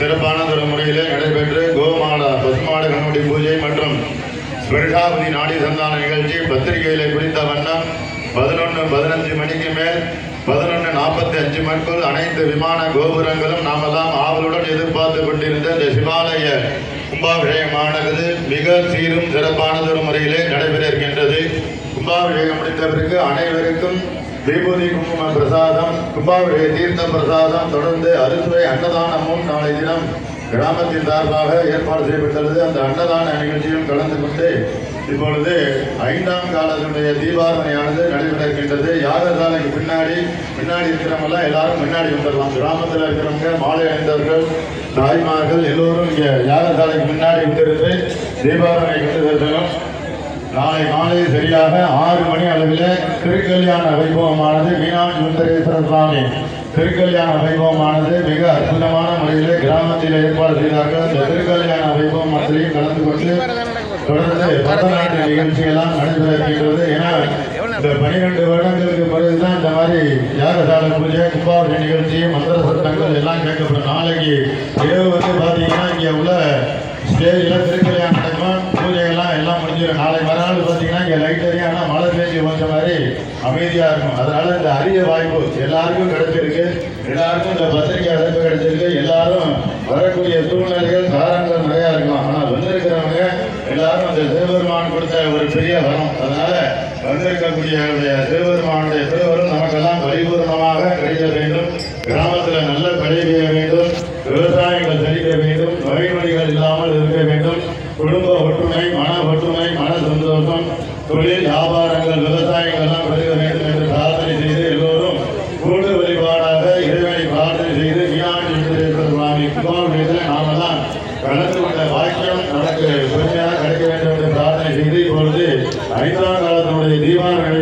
சிறப்பான ஒரு முறையிலே நடைபெற்று கோமாடா பசுமாடு கண்ணுடி பூஜை மற்றும் ஸ்பெரிஷாபதி நாடி சந்தான நிகழ்ச்சி பத்திரிகைகளை குறித்த வண்ணம் 11:15 மணிக்கு மேல் 11:45 மணிக்குள் அனைத்து விமான கோபுரங்களும் நாமெல்லாம் ஆவலுடன் எதிர்பார்த்து கொண்டிருந்த இந்த சிவாலய கும்பாபிஷேகமானது மிக சீரும் சிறப்பானதொரு முறையிலே நடைபெற இருக்கின்றது. கும்பாபிஷேகம் முடித்த பிறகு அனைவருக்கும் விபூதி குங்கும பிரசாதம், கும்பாபிஷேக தீர்த்த பிரசாதம், தொடர்ந்து அறுசுவை அன்னதானமும் நாளை தினம் கிராமத்தின் சார்பாக ஏற்பாடு செய்யப்பட்டுள்ளது. அந்த அன்னதான நிகழ்ச்சியும் கலந்து கொண்டு இப்பொழுது 5ஆம் காலத்தினுடைய தீபாரணையானது நடைபெற இருக்கின்றது. யாகசாலைக்கு பின்னாடி இருக்கிறவங்கலாம் எல்லாரும் முன்னாடி வந்துடலாம். கிராமத்தில் இருக்கிறவங்க மாலை அணிந்தவர்கள் தாய்மார்கள் எல்லோரும் இங்கே யாகசாலைக்கு முன்னாடி வந்துருந்து தீபாவளி கொண்டு செல்லணும். நாளை மாலை சரியாக 6 மணி அளவில் திருக்கல்யாண வைபவமானது மீனாட்சி சுந்தரேஸ்வரர் சுவாமி திருக்கல்யாண வைபவமானது மிக அற்புதமான முறையிலே கிராமத்தில் ஏற்பாடு செய்தார்கள். இந்த திருக்கல்யாண வைபவத்திலையும் கலந்து கொண்டு தொடர்ந்து பரதநாட்டிய நிகழ்ச்சியெல்லாம் நடைபெற இருக்கின்றது. ஏன்னா இந்த 12 வருடங்களுக்கு பிறகுதான் இந்த மாதிரி யாகசாலை பூஜை கும்பாபிஷேக நிகழ்ச்சி மந்திர சட்டங்கள் எல்லாம் கேட்கப்படும். நாளைக்கு இரவு பார்த்தீங்கன்னா இங்கே உள்ள ஸ்டேஜில் திருக்கல்யாணம் நடக்கும், பூஜைகள்லாம் எல்லாம் முடிஞ்சிடும். நாளை மறுநாள் பார்த்தீங்கன்னா இங்கே லைட் எரியும், ஆனால் மழை பெஞ்சு கொஞ்ச மாதிரி அமைதியாக இருக்கும். அதனால இந்த அரிய வாய்ப்பு எல்லாருக்கும் கிடைச்சிருக்கு. எல்லாருக்கும் இந்த பத்திரிகை அழைப்பு கிடைச்சிருக்கு. எல்லாரும் வரக்கூடிய சூழ்நிலைகள் காரணங்கள் நிறையா இருக்கலாம், ஆனால் வந்திருக்கிறவங்க எல்லாரும் அந்த சிவபெருமான் கொடுத்த ஒரு பெரிய வரம். அதனால வந்திருக்கக்கூடிய சிவபெருமானுடைய திருவரும் நமக்கெல்லாம் பரிபூர்ணமாக கிடைக்க வேண்டும். கிராமத்தில் நல்ல மழை பெய்ய வேண்டும், விவசாயங்கள் செழிக்க வேண்டும், நோய்நொடிகள் இல்லாமல் இருக்க வேண்டும், குடும்ப ஒற்றுமை, மன ஒற்றுமை, மன சந்தோஷம், தொழில் வியாபாரங்கள், விவசாயங்கள் எல்லாம் பெருக வேண்டும் என்று பிரார்த்தனை செய்து எல்லோரும் கூட்டு வழிபாடாக இறைவனை பிரார்த்தனை செய்து மீனாட்சி சுந்தரேஸ்வரர் சுவாமி கும்பாபிஷேகத்தில் நாமெல்லாம் கலந்து கொண்ட வாக்கியம் நமக்கு பெருமையாக கிடைக்க வேண்டும் என்று பிரார்த்தனை செய்து இப்பொழுது 5ஆம் காலத்தினுடைய தீபாவளி